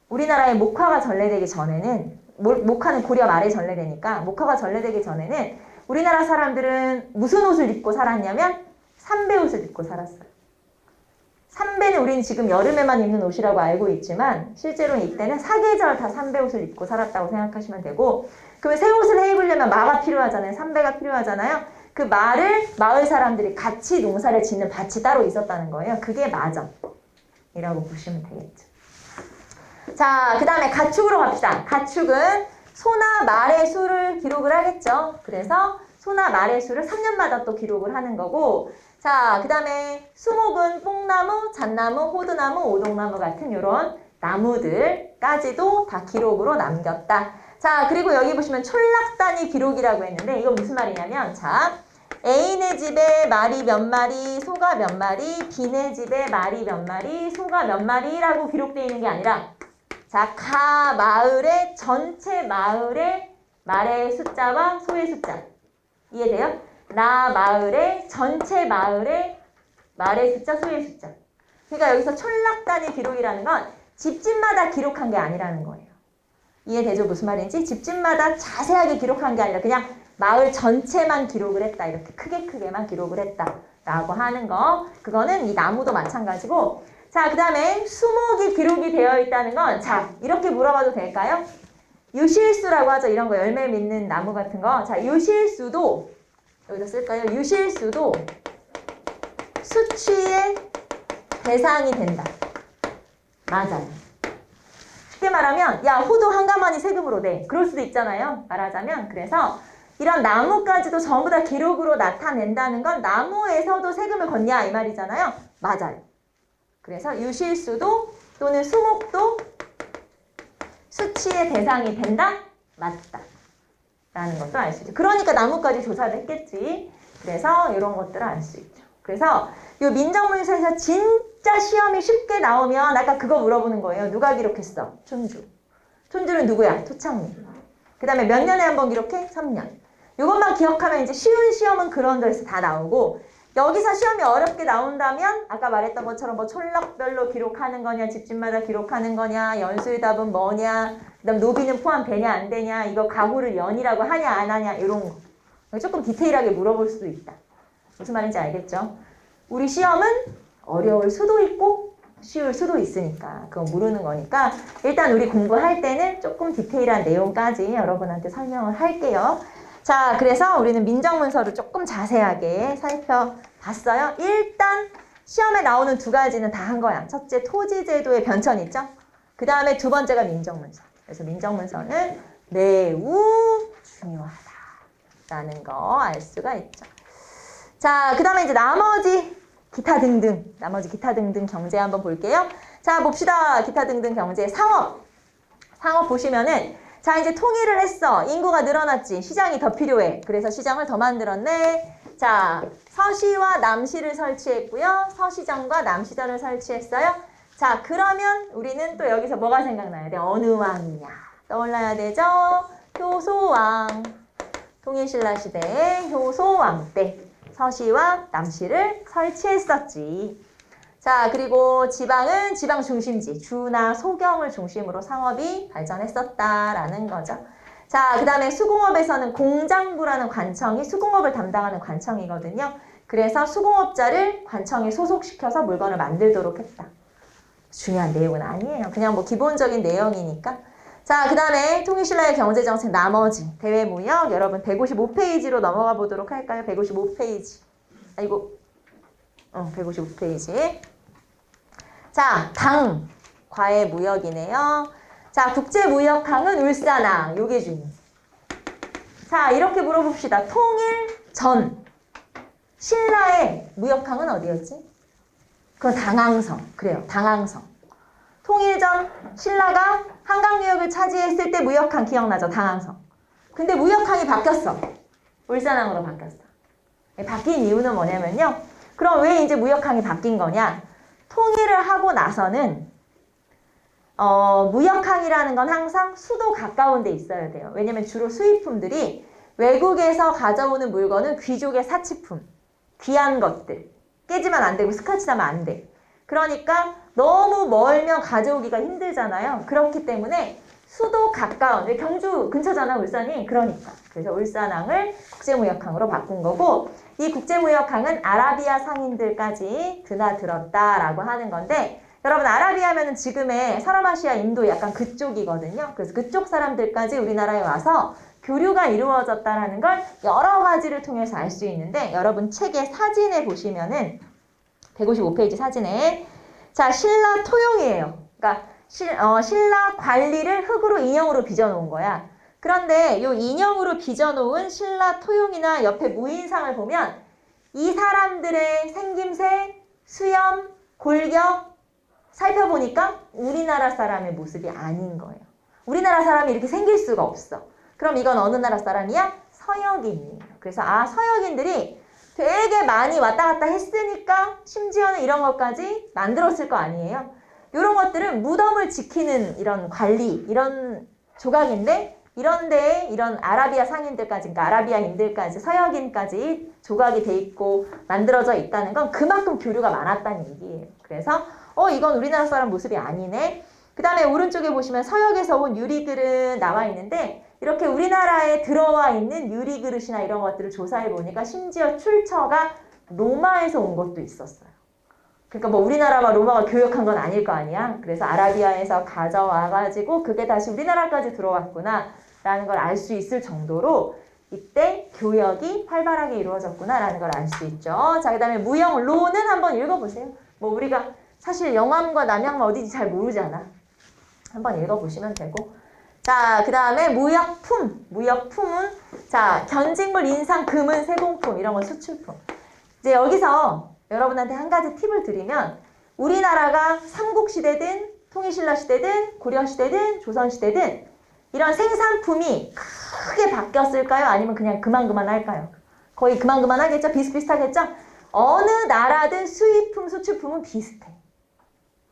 우리나라에 목화가 전래되기 전에는 목화는 고려 말에 전래되니까 목화가 전래되기 전에는 우리나라 사람들은 무슨 옷을 입고 살았냐면 삼배 옷을 입고 살았어요. 삼배는 우리는 지금 여름에만 입는 옷이라고 알고 있지만 실제로는 이때는 사계절 다 삼배 옷을 입고 살았다고 생각하시면 되고, 그러면 새 옷을 해 입으려면 마가 필요하잖아요. 삼배가 필요하잖아요. 그 마를 마을 사람들이 같이 농사를 짓는 밭이 따로 있었다는 거예요. 그게 마전이라고 보시면 되겠죠. 자, 그 다음에 가축으로 갑시다. 가축은 소나 말의 수를 기록을 하겠죠. 그래서 소나 말의 수를 3년마다 또 기록을 하는 거고, 자, 그 다음에 수목은 뽕나무, 잣나무, 호두나무, 오동나무 같은 이런 나무들까지도 다 기록으로 남겼다. 자, 그리고 여기 보시면 촌락단위 기록이라고 했는데 이건 무슨 말이냐면, 자, A네 집에 말이 몇 마리, 소가 몇 마리, B네 집에 말이 몇 마리, 소가 몇 마리라고 기록되어 있는 게 아니라, 자, 가 마을의 전체 마을의 말의 숫자와 소의 숫자. 이해돼요? 나 마을의 전체 마을의 말의 숫자, 소의 숫자. 그러니까 여기서 촌락단위 기록이라는 건 집집마다 기록한 게 아니라는 거예요. 이해되죠? 무슨 말인지? 집집마다 자세하게 기록한 게 아니라 그냥 마을 전체만 기록을 했다. 이렇게 크게만 기록을 했다. 라고 하는 거. 그거는 이 나무도 마찬가지고. 자, 그 다음에 수목이 기록이 되어 있다는 건, 자, 이렇게 물어봐도 될까요? 유실수라고 하죠. 이런 거 열매 맺는 나무 같은 거. 자, 유실수도 여기다 쓸까요? 유실수도 수취의 대상이 된다. 맞아요. 쉽게 말하면 야, 호두 한 가마니 세금으로 내. 그럴 수도 있잖아요. 말하자면. 그래서 이런 나무까지도 전부 다 기록으로 나타낸다는 건 나무에서도 세금을 걷냐 이 말이잖아요. 맞아요. 그래서 유실수도 또는 수목도 수취의 대상이 된다? 맞다. 라는 것도 알 수 있죠. 그러니까 나무까지 조사를 했겠지. 그래서 이런 것들을 알 수 있죠. 그래서 이 민정문서에서 진짜 시험이 쉽게 나오면 아까 그거 물어보는 거예요. 누가 기록했어? 촌주. 촌주는 누구야? 토착민. 그 다음에 몇 년에 한 번 기록해? 3년. 이것만 기억하면 이제 쉬운 시험은 그런 데서 다 나오고, 여기서 시험이 어렵게 나온다면 아까 말했던 것처럼 뭐 촌락별로 기록하는 거냐, 집집마다 기록하는 거냐, 연수의 답은 뭐냐, 그다음 노비는 포함되냐 안 되냐, 이거 가구를 연이라고 하냐 안 하냐 이런 거 조금 디테일하게 물어볼 수도 있다. 무슨 말인지 알겠죠? 우리 시험은 어려울 수도 있고 쉬울 수도 있으니까 그건 모르는 거니까 일단 우리 공부할 때는 조금 디테일한 내용까지 여러분한테 설명을 할게요. 자, 그래서 우리는 민정문서를 조금 자세하게 살펴봤어요. 일단 시험에 나오는 두 가지는 다 한 거야. 첫째, 토지제도의 변천 있죠? 그 다음에 두 번째가 민정문서. 그래서 민정문서는 매우 중요하다라는 거 알 수가 있죠. 자, 그 다음에 이제 나머지 기타 등등 경제 한번 볼게요. 자, 봅시다. 기타 등등 경제. 상업 보시면은 자, 이제 통일을 했어. 인구가 늘어났지. 시장이 더 필요해. 그래서 시장을 더 만들었네. 자, 서시와 남시를 설치했고요. 서시전과 남시전을 설치했어요. 자, 그러면 우리는 또 여기서 뭐가 생각나야 돼? 어느 왕이냐? 떠올라야 되죠? 효소왕. 통일신라시대의 효소왕 때 서시와 남시를 설치했었지. 자, 그리고 지방은 지방 중심지, 주나 소경을 중심으로 상업이 발전했었다라는 거죠. 자, 그 다음에 수공업에서는 공장부라는 관청이 수공업을 담당하는 관청이거든요. 그래서 수공업자를 관청에 소속시켜서 물건을 만들도록 했다. 중요한 내용은 아니에요. 그냥 뭐 기본적인 내용이니까. 자, 그 다음에 통일신라의 경제정책 나머지 대외무역 여러분 155페이지로 넘어가 보도록 할까요? 155페이지. 아이고 155페이지. 자, 당 과외 무역이네요. 자, 국제무역항은 울산항. 요게 중요해. 자, 이렇게 물어봅시다. 통일 전 신라의 무역항은 어디였지? 그건 당항성. 그래요. 당항성. 통일 전 신라가 한강유역을 차지했을 때 무역항 기억나죠? 당항성. 근데 무역항이 바뀌었어. 울산항으로 바뀌었어. 바뀐 이유는 뭐냐면요. 그럼 왜 이제 무역항이 바뀐 거냐? 통일을 하고 나서는 무역항이라는 건 항상 수도 가까운 데 있어야 돼요. 왜냐면 주로 수입품들이 외국에서 가져오는 물건은 귀족의 사치품, 귀한 것들. 깨지면 안 되고 스크래치 나면 안 돼. 그러니까 너무 멀면 가져오기가 힘들잖아요. 그렇기 때문에 수도 가까운, 경주 근처잖아 울산이. 그러니까 그래서 울산항을 국제무역항으로 바꾼 거고, 이 국제무역항은 아라비아 상인들까지 드나들었다라고 하는 건데, 여러분 아라비아면은 지금의 서남아시아 인도 약간 그쪽이거든요. 그래서 그쪽 사람들까지 우리나라에 와서 교류가 이루어졌다라는 걸 여러 가지를 통해서 알 수 있는데, 여러분 책의 사진에 보시면은 155페이지 사진에 자, 신라 토용이에요. 그러니까 신라 관리를 흙으로 인형으로 빚어놓은 거야. 그런데 이 인형으로 빚어놓은 신라 토용이나 옆에 무인상을 보면 이 사람들의 생김새, 수염, 골격 살펴보니까 우리나라 사람의 모습이 아닌 거예요. 우리나라 사람이 이렇게 생길 수가 없어. 그럼 이건 어느 나라 사람이야? 서역인이에요. 그래서 서역인들이 되게 많이 왔다 갔다 했으니까 심지어는 이런 것까지 만들었을 거 아니에요. 이런 것들은 무덤을 지키는 이런 관리, 이런 조각인데, 이런 데에 이런 아라비아 상인들까지, 그러니까 아라비아인들까지, 서역인까지 조각이 돼 있고 만들어져 있다는 건 그만큼 교류가 많았다는 얘기예요. 그래서 이건 우리나라 사람 모습이 아니네. 그 다음에 오른쪽에 보시면 서역에서 온 유리들은 나와 있는데, 이렇게 우리나라에 들어와 있는 유리 그릇이나 이런 것들을 조사해 보니까 심지어 출처가 로마에서 온 것도 있었어요. 그러니까 뭐 우리나라와 로마가 교역한 건 아닐 거 아니야. 그래서 아라비아에서 가져와가지고 그게 다시 우리나라까지 들어왔구나 라는 걸 알 수 있을 정도로 이때 교역이 활발하게 이루어졌구나 라는 걸 알 수 있죠. 자, 그 다음에 무역로는 한번 읽어보세요. 뭐 우리가 사실 영암과 남양만 어디인지 잘 모르잖아. 한번 읽어보시면 되고. 자, 그 다음에 무역품. 무역품은, 자, 견직물, 인상, 금은, 세공품, 이런 건 수출품. 이제 여기서 여러분한테 한 가지 팁을 드리면, 우리나라가 삼국시대든, 통일신라시대든, 고려시대든, 조선시대든, 이런 생산품이 크게 바뀌었을까요? 아니면 그냥 그만 할까요? 거의 그만 하겠죠? 비슷비슷하겠죠? 어느 나라든 수입품, 수출품은 비슷해.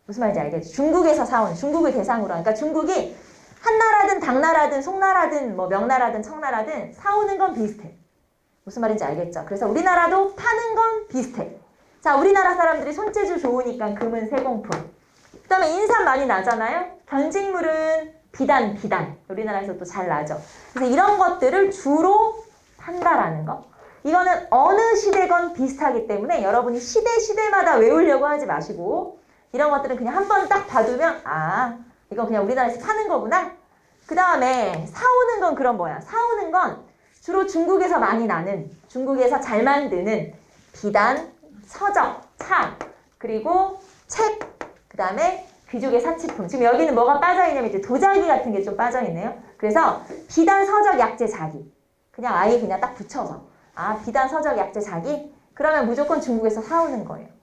무슨 말인지 알겠죠? 중국에서 사온, 중국을 대상으로. 그러니까 중국이 한나라든 당나라든 송나라든 뭐 명나라든 청나라든 사오는 건 비슷해. 무슨 말인지 알겠죠? 그래서 우리나라도 파는 건 비슷해. 자, 우리나라 사람들이 손재주 좋으니까 금은 세공품. 그 다음에 인삼 많이 나잖아요? 견직물은 비단. 우리나라에서 또 잘 나죠. 그래서 이런 것들을 주로 판다라는 거. 이거는 어느 시대건 비슷하기 때문에 여러분이 시대마다 외우려고 하지 마시고, 이런 것들은 그냥 한 번 딱 봐두면 이건 그냥 우리나라에서 파는 거구나. 그 다음에 사오는 건 그런 뭐야? 사오는 건 주로 중국에서 많이 나는, 중국에서 잘 만드는 비단, 서적, 차, 그리고 책, 그 다음에 귀족의 사치품. 지금 여기는 뭐가 빠져있냐면 이제 도자기 같은 게 좀 빠져있네요. 그래서 비단, 서적, 약재, 자기. 그냥 아예 그냥 딱 붙여서. 비단, 서적, 약재, 자기? 그러면 무조건 중국에서 사오는 거예요.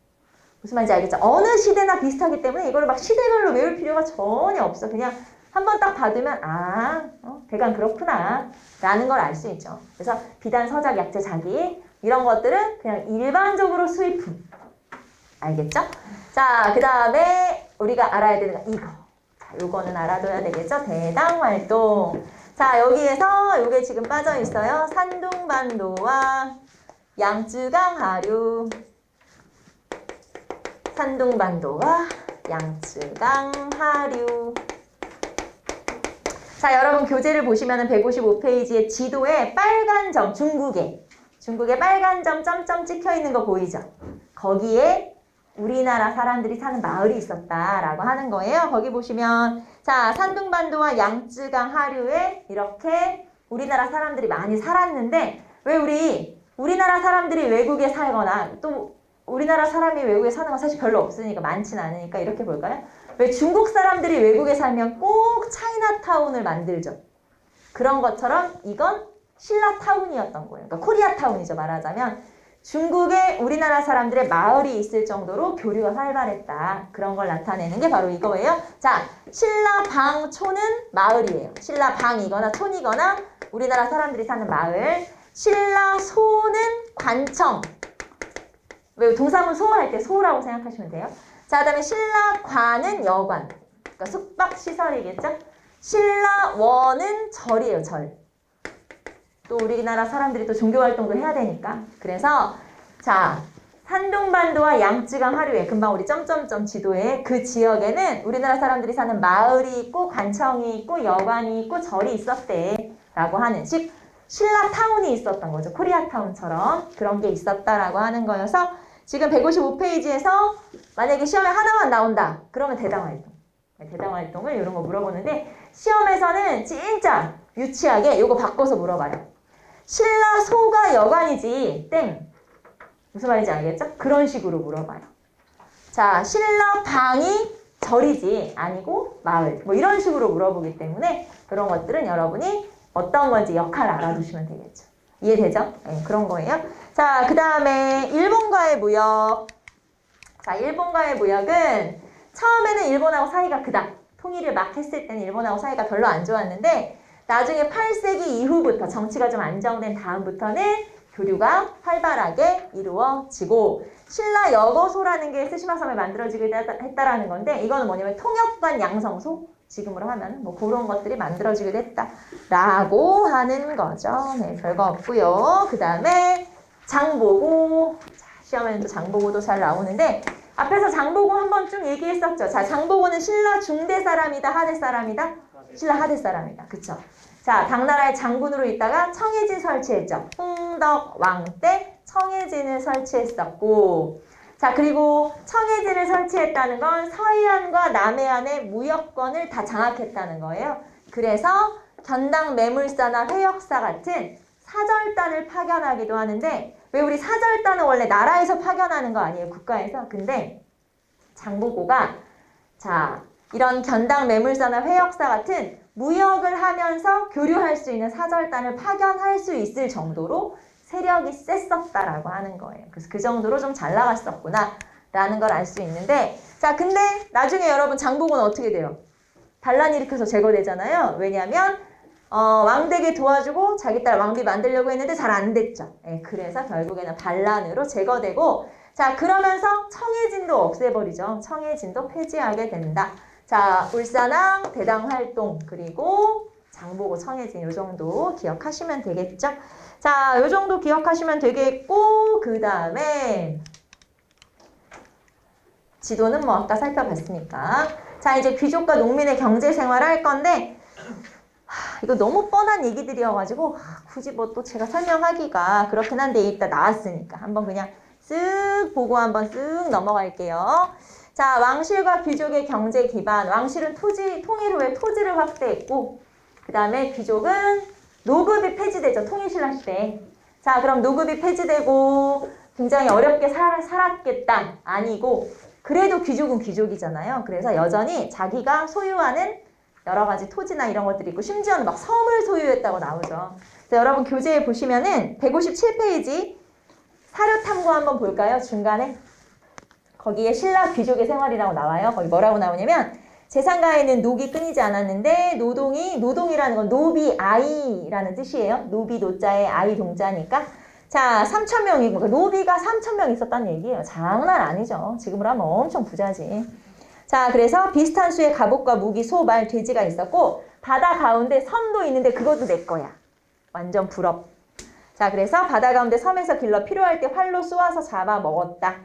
무슨 말인지 알겠죠? 어느 시대나 비슷하기 때문에 이걸 막 시대별로 외울 필요가 전혀 없어. 그냥 한번 딱 받으면 대강 그렇구나 라는 걸 알 수 있죠. 그래서 비단, 서적, 약재, 자기 이런 것들은 그냥 일반적으로 수입품. 알겠죠? 자, 그 다음에 우리가 알아야 되는 거 이거. 자, 요거는 알아둬야 되겠죠? 대당 활동. 자, 여기에서 요게 지금 빠져 있어요. 산둥반도와 양쯔강 하류. 산둥반도와 양쯔강 하류. 자, 여러분 교재를 보시면은 155페이지의 지도에 빨간 점, 중국에 빨간 점 점점 찍혀 있는 거 보이죠? 거기에 우리나라 사람들이 사는 마을이 있었다라고 하는 거예요. 거기 보시면 자, 산둥반도와 양쯔강 하류에 이렇게 우리나라 사람들이 많이 살았는데 왜 우리나라 사람들이 외국에 살거나 또 우리나라 사람이 외국에 사는 건 사실 별로 없으니까 많진 않으니까 이렇게 볼까요? 왜 중국 사람들이 외국에 살면 꼭 차이나타운을 만들죠. 그런 것처럼 이건 신라타운이었던 거예요. 그러니까 코리아타운이죠. 말하자면 중국에 우리나라 사람들의 마을이 있을 정도로 교류가 활발했다. 그런 걸 나타내는 게 바로 이거예요. 자, 신라방초는 마을이에요. 신라방이거나 촌이거나 우리나라 사람들이 사는 마을. 신라소는 관청. 왜 동사문 소할 때 소라고 생각하시면 돼요. 자, 그 다음에 신라관은 여관. 그러니까 숙박시설이겠죠. 신라원은 절이에요. 절. 또 우리나라 사람들이 또 종교활동도 해야 되니까. 그래서 자, 산둥반도와 양쯔강 하류에 금방 우리 점점점 지도에 그 지역에는 우리나라 사람들이 사는 마을이 있고 관청이 있고 여관이 있고 절이 있었대 라고 하는 신라타운이 있었던 거죠. 코리아타운처럼 그런 게 있었다라고 하는 거여서 지금 155페이지에서 만약에 시험에 하나만 나온다. 그러면 대당활동. 대당활동을 이런 거 물어보는데 시험에서는 진짜 유치하게 요거 바꿔서 물어봐요. 신라소가 여관이지 땡. 무슨 말인지 알겠죠? 그런 식으로 물어봐요. 자, 신라방이 절이지 아니고 마을. 뭐 이런 식으로 물어보기 때문에 그런 것들은 여러분이 어떤 건지 역할을 알아두시면 되겠죠. 이해되죠? 네, 그런 거예요. 자, 그 다음에 일본과의 무역. 자, 일본과의 무역은 처음에는 일본하고 사이가 그닥 통일을 막 했을 때는 일본하고 사이가 별로 안 좋았는데 나중에 8세기 이후부터 정치가 좀 안정된 다음부터는 교류가 활발하게 이루어지고 신라여거소라는 게 스시마섬에 만들어지게 했다라는 건데 이거는 뭐냐면 통역관 양성소 지금으로 하면 뭐 그런 것들이 만들어지게 됐다라고 하는 거죠. 네, 별거 없고요. 그 다음에 장보고. 자, 시험에는 또 장보고도 잘 나오는데 앞에서 장보고 한번 쭉 얘기했었죠. 자, 장보고는 신라 중대 사람이다, 하대 사람이다? 신라 하대 사람이다. 그쵸? 자, 당나라의 장군으로 있다가 청해진 설치했죠. 홍덕 왕 때 청해진을 설치했었고 자, 그리고 청해진을 설치했다는 건 서해안과 남해안의 무역권을 다 장악했다는 거예요. 그래서 견당 매물사나 회역사 같은 사절단을 파견하기도 하는데 왜 우리 사절단은 원래 나라에서 파견하는 거 아니에요? 국가에서. 근데 장보고가 자, 이런 견당 매물사나 회역사 같은 무역을 하면서 교류할 수 있는 사절단을 파견할 수 있을 정도로 세력이 셌었다라고 하는 거예요. 그래서 그 정도로 좀 잘 나갔었구나 라는 걸 알 수 있는데 자, 근데 나중에 여러분 장보고는 어떻게 돼요? 반란 일으켜서 제거되잖아요. 왜냐하면 왕되게 도와주고 자기 딸 왕비 만들려고 했는데 잘 안 됐죠. 그래서 결국에는 반란으로 제거되고 자, 그러면서 청해진도 없애버리죠. 청해진도 폐지하게 된다. 자, 울산항 대당활동 그리고 장보고 청해진 요 정도 기억하시면 되겠죠. 자, 요 정도 기억하시면 되겠고 그 다음에 지도는 뭐 아까 살펴봤으니까 자, 이제 귀족과 농민의 경제생활을 할 건데 이거 너무 뻔한 얘기들이어가지고 굳이 뭐 또 제가 설명하기가 그렇긴 한데 이따 나왔으니까 한번 그냥 쓱 보고 한번 쓱 넘어갈게요. 자, 왕실과 귀족의 경제 기반. 왕실은 통일 후에 토지를 확대했고 그 다음에 귀족은 노급이 폐지되죠. 통일신라 시대에. 자, 그럼 노급이 폐지되고 굉장히 어렵게 살았겠다. 아니고 그래도 귀족은 귀족이잖아요. 그래서 여전히 자기가 소유하는 여러 가지 토지나 이런 것들이 있고 심지어는 막 섬을 소유했다고 나오죠. 그래서 여러분 교재에 보시면은 157페이지 사료 탐구 한번 볼까요? 중간에. 거기에 신라 귀족의 생활이라고 나와요. 거기 뭐라고 나오냐면 재산가에는 녹이 끊이지 않았는데 노동이라는 건 노비 아이라는 뜻이에요. 노비 노자에 아이 동자니까. 자, 3,000명이고 노비가 3,000명 있었다는 얘기예요. 장난 아니죠. 지금으로 하면 엄청 부자지. 자, 그래서 비슷한 수의 갑옷과 무기, 소, 말, 돼지가 있었고 바다 가운데 섬도 있는데 그것도 내 거야. 완전 부럽. 자, 그래서 바다 가운데 섬에서 길러 필요할 때 활로 쏘아서 잡아 먹었다.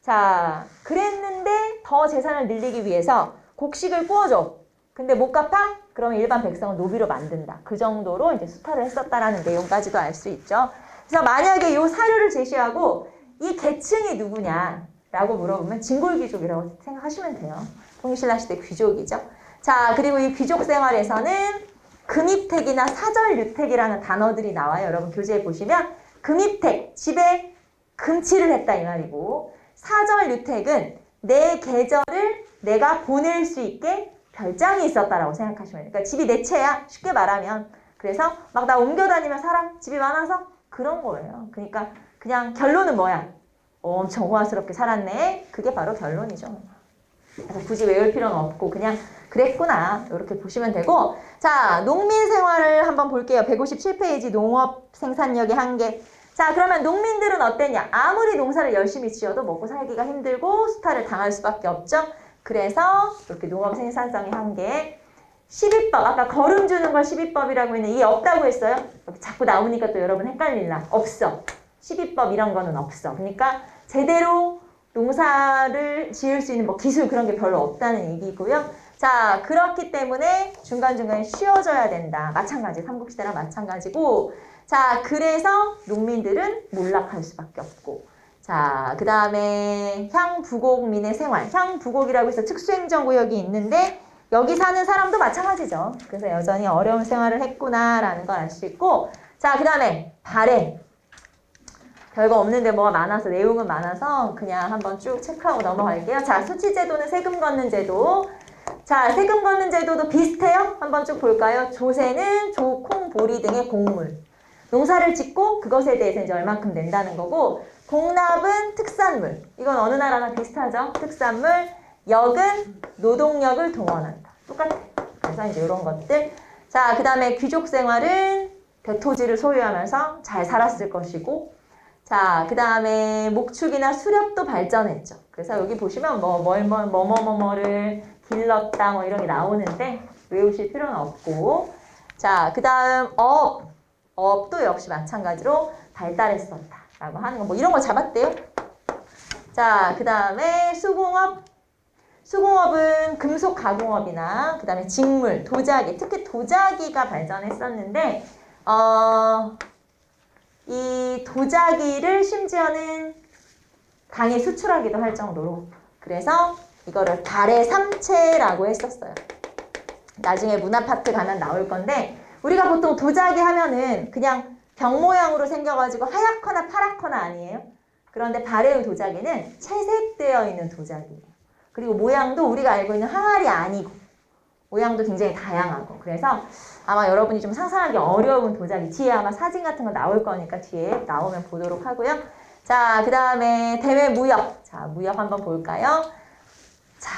자, 그랬는데 더 재산을 늘리기 위해서 곡식을 구워줘. 근데 못 갚아? 그러면 일반 백성은 노비로 만든다. 그 정도로 이제 수탈을 했었다라는 내용까지도 알 수 있죠. 그래서 만약에 이 사료를 제시하고 이 계층이 누구냐라고 물어보면 진골귀족이라고 생각하시면 돼요. 통일신라 시대 귀족이죠. 자, 그리고 이 귀족 생활에서는 금입택이나 사절유택이라는 단어들이 나와요. 여러분 교재에 보시면 금입택, 집에 금치를 했다 이 말이고, 사절유택은 내 계절을 내가 보낼 수 있게 별장이 있었다라고 생각하시면 돼요. 그러니까 집이 내 채야, 쉽게 말하면. 그래서 막 나 옮겨 다니며 살아? 집이 많아서? 그런 거예요. 그러니까 그냥 결론은 뭐야? 엄청 호화스럽게 살았네. 그게 바로 결론이죠. 그래서 굳이 외울 필요는 없고 그냥 그랬구나 이렇게 보시면 되고, 자, 농민 생활을 한번 볼게요. 157페이지 농업 생산력의 한계. 자, 그러면 농민들은 어땠냐? 아무리 농사를 열심히 지어도 먹고 살기가 힘들고 수탈을 당할 수밖에 없죠. 그래서 이렇게 농업 생산성의 한계. 12법, 아까 거름 주는 걸 12법이라고 했는데 이게 없다고 했어요. 여기 자꾸 나오니까 또 여러분 헷갈릴라. 없어. 12법 이런 거는 없어. 그러니까 제대로 농사를 지을 수 있는 뭐 기술 그런 게 별로 없다는 얘기고요. 자, 그렇기 때문에 중간중간에 쉬어줘야 된다. 마찬가지, 삼국시대랑 마찬가지고. 자, 그래서 농민들은 몰락할 수밖에 없고. 자, 그 다음에 향부곡민의 생활. 향부곡이라고 해서 특수행정구역이 있는데 여기 사는 사람도 마찬가지죠. 그래서 여전히 어려운 생활을 했구나라는 걸 알 수 있고. 자, 그 다음에 발해. 별거 없는데 뭐가 많아서, 내용은 많아서 그냥 한번 쭉 체크하고 넘어갈게요. 자, 수치제도는 세금 걷는 제도. 자, 세금 걷는 제도도 비슷해요. 한번 쭉 볼까요? 조세는 조, 콩, 보리 등의 곡물. 농사를 짓고 그것에 대해서 이제 얼만큼 낸다는 거고, 공납은 특산물. 이건 어느 나라나 비슷하죠? 특산물. 역은 노동력을 동원한다. 똑같아. 그래서 이제 이런 것들. 자, 그 다음에 귀족 생활은 대토지를 소유하면서 잘 살았을 것이고, 자, 그 다음에 목축이나 수렵도 발전했죠. 그래서 여기 보시면 뭐를 길렀다 뭐 이런 게 나오는데 외우실 필요는 없고. 자, 그 다음 업도 역시 마찬가지로 발달했었다 라고 하는 거. 뭐 이런 거 잡았대요. 자, 그 다음에 수공업. 수공업은 금속 가공업이나 그 다음에 직물, 도자기, 특히 도자기가 발전했었는데 이 도자기를 심지어는 강에 수출하기도 할 정도로, 그래서 이거를 달의 삼체라고 했었어요. 나중에 문화파트 가면 나올 건데, 우리가 보통 도자기 하면은 그냥 병 모양으로 생겨가지고 하얗거나 파랗거나 아니에요? 그런데 발해의 도자기는 채색되어 있는 도자기예요. 그리고 모양도 우리가 알고 있는 항아리 아니고 모양도 굉장히 다양하고, 그래서 아마 여러분이 좀 상상하기 어려운 도자기, 뒤에 아마 사진 같은 거 나올 거니까 뒤에 나오면 보도록 하고요. 자, 그 다음에 대외 무역. 자, 무역 한번 볼까요? 자,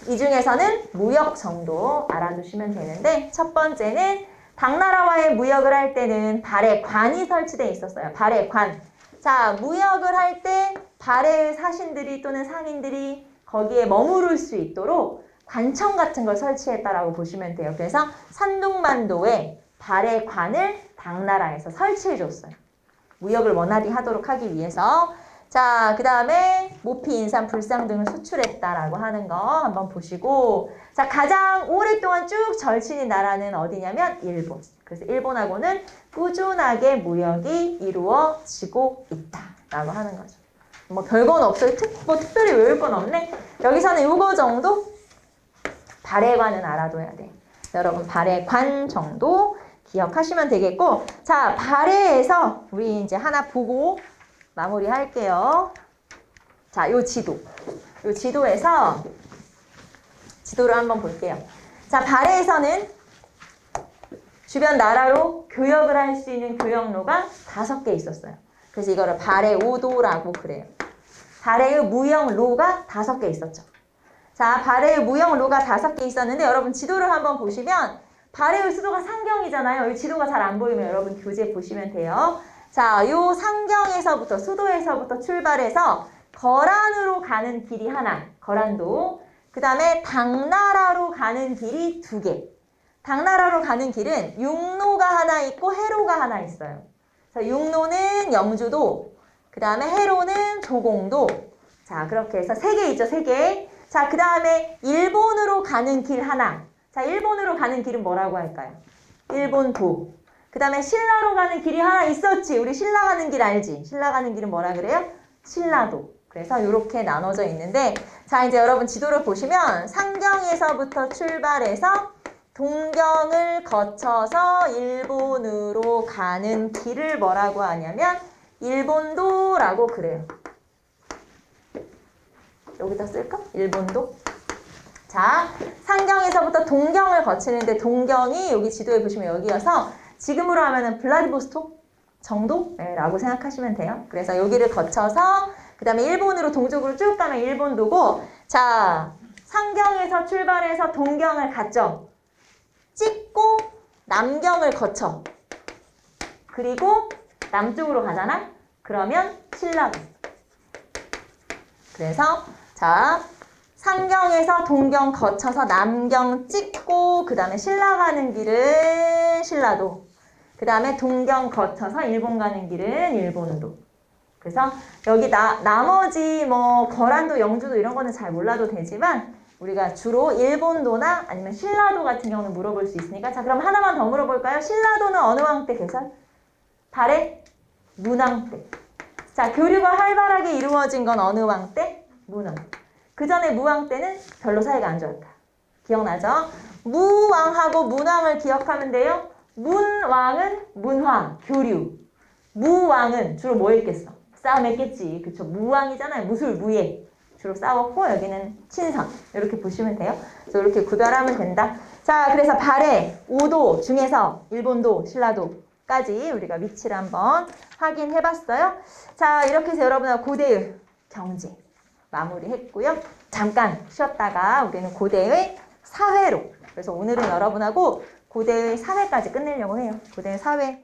이 중에서는 무역 정도 알아두시면 되는데, 첫 번째는 당나라와의 무역을 할 때는 발해 관이 설치되어 있었어요. 발해 관. 자, 무역을 할 때 발해의 사신들이 또는 상인들이 거기에 머무를 수 있도록 관청 같은 걸 설치했다라고 보시면 돼요. 그래서 산둥만도에 발해 관을 당나라에서 설치해줬어요. 무역을 원활히 하도록 하기 위해서. 자, 그 다음에 모피, 인삼, 불상 등을 수출했다라고 하는 거 한번 보시고. 자, 가장 오랫동안 쭉 절친인 나라는 어디냐면 일본. 그래서 일본하고는 꾸준하게 무역이 이루어지고 있다라고 하는 거죠. 뭐 별건 없어요. 특별히 외울 건 없네. 여기서는 이거 정도 발해관은 알아둬야 돼. 여러분 발해관 정도 기억하시면 되겠고, 자, 발해에서 우리 이제 하나 보고 마무리할게요. 자, 요 지도에서 지도를 한번 볼게요. 자, 발해에서는 주변 나라로 교역을 할 수 있는 교역로가 5개 있었어요. 그래서 이거를 발해 오도라고 그래요. 발해의 무역로가 5개 있었죠. 자, 발해의 무역로가 5개 있었는데, 여러분 지도를 한번 보시면 발해의 수도가 상경이잖아요. 이 지도가 잘 안 보이면 여러분 교재 보시면 돼요. 자, 요 상경에서부터, 수도에서부터 출발해서 거란으로 가는 길이 하나, 거란도. 그 다음에 당나라로 가는 길이 2개. 당나라로 가는 길은 육로가 하나 있고 해로가 하나 있어요. 그래서 육로는 영주도, 그 다음에 해로는 조공도. 자, 그렇게 해서 3개 있죠, 3개. 자, 그 다음에 일본으로 가는 길 하나. 자, 일본으로 가는 길은 뭐라고 할까요? 일본도. 그 다음에 신라로 가는 길이 하나 있었지. 우리 신라 가는 길 알지? 신라 가는 길은 뭐라 그래요? 신라도. 그래서 이렇게 나눠져 있는데, 자, 이제 여러분 지도를 보시면 상경에서부터 출발해서 동경을 거쳐서 일본으로 가는 길을 뭐라고 하냐면 일본도라고 그래요. 여기다 쓸까? 일본도. 자, 상경에서부터 동경을 거치는데 동경이 여기 지도에 보시면 여기여서 지금으로 하면은 블라디보스톡 정도라고 생각하시면 돼요. 그래서 여기를 거쳐서 그 다음에 일본으로 동쪽으로 쭉 가면 일본도고, 자, 상경에서 출발해서 동경을 갔죠. 찍고 남경을 거쳐. 그리고 남쪽으로 가잖아? 그러면 신라도. 그래서 자, 상경에서 동경 거쳐서 남경 찍고 그 다음에 신라 가는 길은 신라도. 그 다음에 동경 거쳐서 일본 가는 길은 일본도. 그래서 여기 나머지 뭐 거란도, 영주도 이런 거는 잘 몰라도 되지만 우리가 주로 일본도나 아니면 신라도 같은 경우는 물어볼 수 있으니까, 자, 그럼 하나만 더 물어볼까요? 신라도는 어느 왕 때 개설? 달의 문왕 때. 자, 교류가 활발하게 이루어진 건 어느 왕 때? 문왕. 그 전에 무왕 때는 별로 사이가 안 좋았다. 기억나죠? 무왕하고 문왕을 기억하면 돼요. 문왕은 문화, 교류. 무왕은 주로 뭐 했겠어? 싸움 했겠지. 그쵸? 무왕이잖아요. 무술, 무예. 주로 싸웠고 여기는 친선. 이렇게 보시면 돼요. 그래서 이렇게 구별하면 된다. 자, 그래서 발해 5도 중에서 일본도, 신라도까지 우리가 위치를 한번 확인해봤어요. 자, 이렇게 해서 여러분은 고대의 경제 마무리했고요. 잠깐 쉬었다가 우리는 고대의 사회로. 그래서 오늘은 여러분하고 고대의 사회까지 끝내려고 해요. 고대의 사회.